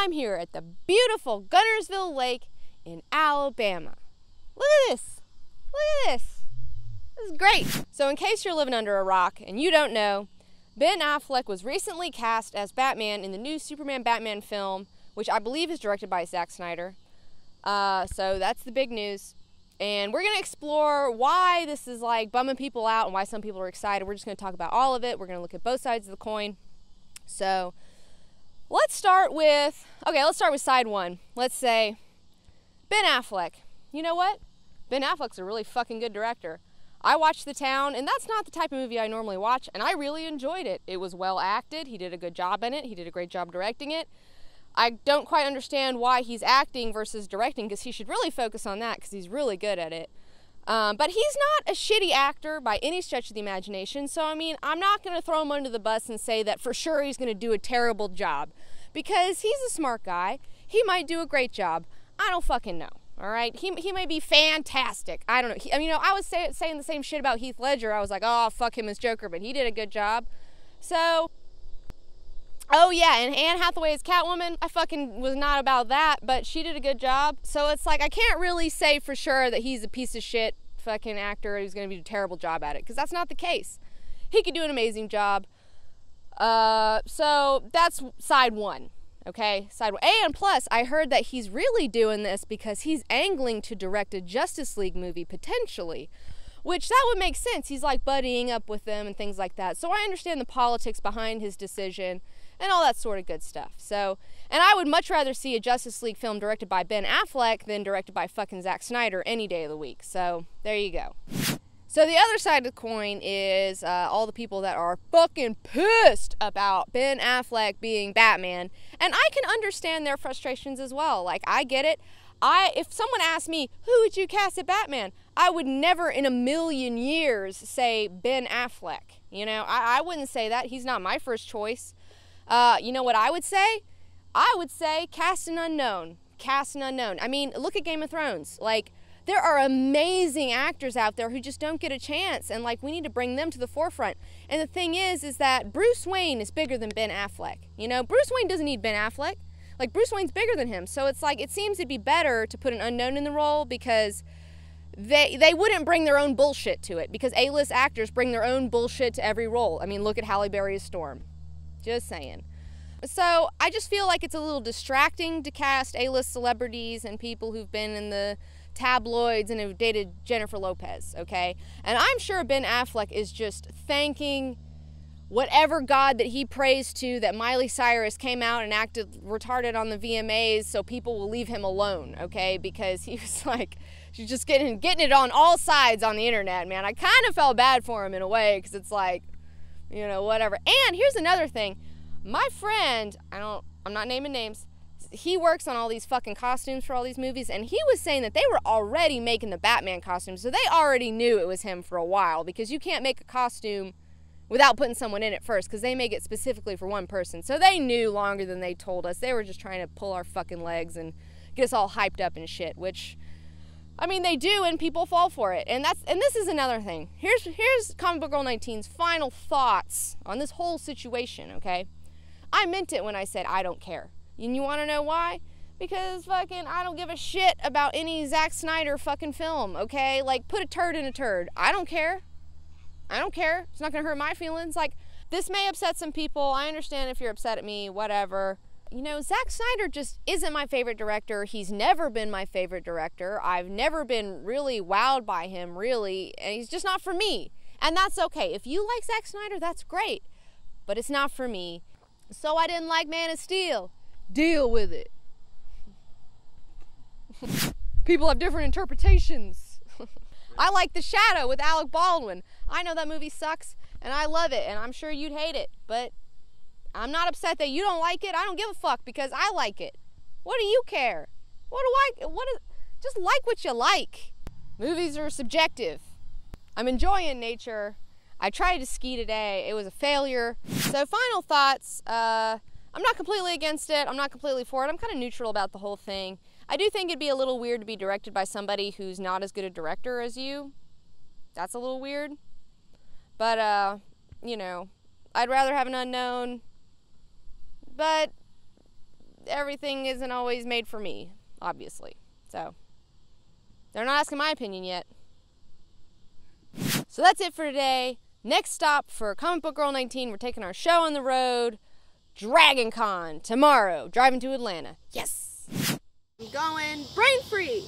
I'm here at the beautiful Guntersville Lake in Alabama. Look at this. Look at this. This is great. So in case you're living under a rock and you don't know, Ben Affleck was recently cast as Batman in the new Superman Batman film, which I believe is directed by Zack Snyder. So that's the big news. And we're going to explore why this is like bumming people out and why some people are excited. We're just going to talk about all of it. We're going to look at both sides of the coin. So let's start with side one. Let's say Ben Affleck. You know what? Ben Affleck's a really fucking good director. I watched The Town, and that's not the type of movie I normally watch, and I really enjoyed it. It was well acted. He did a good job in it. He did a great job directing it. I don't quite understand why he's acting versus directing, because he should really focus on that, because he's really good at it. But he's not a shitty actor by any stretch of the imagination, so I mean, I'm not going to throw him under the bus and say that for sure he's going to do a terrible job, because he's a smart guy. He might do a great job. I don't fucking know, all right? He may be fantastic. I don't know. I was saying the same shit about Heath Ledger. I was like, oh, fuck him as Joker, but he did a good job. So... oh yeah, and Anne Hathaway as Catwoman, I fucking was not about that, but she did a good job. So it's like, I can't really say for sure that he's a piece of shit fucking actor who's going to do a terrible job at it, because that's not the case. He could do an amazing job. So that's side one, okay? Side one. And plus, I heard that he's really doing this because he's angling to direct a Justice League movie, potentially. Which, that would make sense. He's like buddying up with them and things like that. So I understand the politics behind his decision and all that sort of good stuff. So, and I would much rather see a Justice League film directed by Ben Affleck than directed by fucking Zack Snyder any day of the week. So, there you go. So the other side of the coin is all the people that are fucking pissed about Ben Affleck being Batman. And I can understand their frustrations as well. Like, I get it. If someone asked me, who would you cast as Batman? I would never in a million years say Ben Affleck. You know, I wouldn't say that. He's not my first choice. You know what I would say? I would say cast an unknown. Cast an unknown. I mean, look at Game of Thrones. Like, there are amazing actors out there who just don't get a chance, and like, we need to bring them to the forefront. And the thing is that Bruce Wayne is bigger than Ben Affleck. You know, Bruce Wayne doesn't need Ben Affleck. Like, Bruce Wayne's bigger than him. So it's like, it seems to be better to put an unknown in the role, because they wouldn't bring their own bullshit to it, because A-list actors bring their own bullshit to every role. I mean, look at Halle Berry as Storm. Just saying. So I just feel like it's a little distracting to cast A-list celebrities and people who've been in the tabloids and have dated Jennifer Lopez, okay? And I'm sure Ben Affleck is just thanking whatever god that he prays to that Miley Cyrus came out and acted retarded on the VMAs so people will leave him alone, okay? Because he was like, she's just getting it on all sides on the internet, man. I kind of felt bad for him in a way, because it's like, you know, whatever. And here's another thing. My friend, I'm not naming names, he works on all these fucking costumes for all these movies, and he was saying that they were already making the Batman costumes, so they already knew it was him for a while, because you can't make a costume without putting someone in it first, because they make it specifically for one person. So they knew longer than they told us. They were just trying to pull our fucking legs and get us all hyped up and shit, which, I mean, they do, and people fall for it. And this is another thing. Here's Comic Book Girl 19's final thoughts on this whole situation, okay? I meant it when I said I don't care. And you want to know why? Because fucking I don't give a shit about any Zack Snyder fucking film, okay? Like, put a turd in a turd. I don't care. I don't care. It's not going to hurt my feelings. Like, this may upset some people. I understand if you're upset at me, whatever. You know, Zack Snyder just isn't my favorite director. He's never been my favorite director. I've never been really wowed by him, really. And he's just not for me. And that's okay. If you like Zack Snyder, that's great. But it's not for me. So I didn't like Man of Steel. Deal with it. People have different interpretations. I like The Shadow with Alec Baldwin. I know that movie sucks, and I love it, and I'm sure you'd hate it, but I'm not upset that you don't like it. I don't give a fuck, because I like it. What do you care? Just like what you like. Movies are subjective. I'm enjoying nature. I tried to ski today. It was a failure. So final thoughts. I'm not completely against it. I'm not completely for it. I'm kind of neutral about the whole thing. I do think it'd be a little weird to be directed by somebody who's not as good a director as you. That's a little weird. But, you know, I'd rather have an unknown. But everything isn't always made for me, obviously. So, they're not asking my opinion yet. So that's it for today. Next stop for Comic Book Girl 19, we're taking our show on the road. Dragon Con tomorrow. Driving to Atlanta. Yes! I'm going brain free.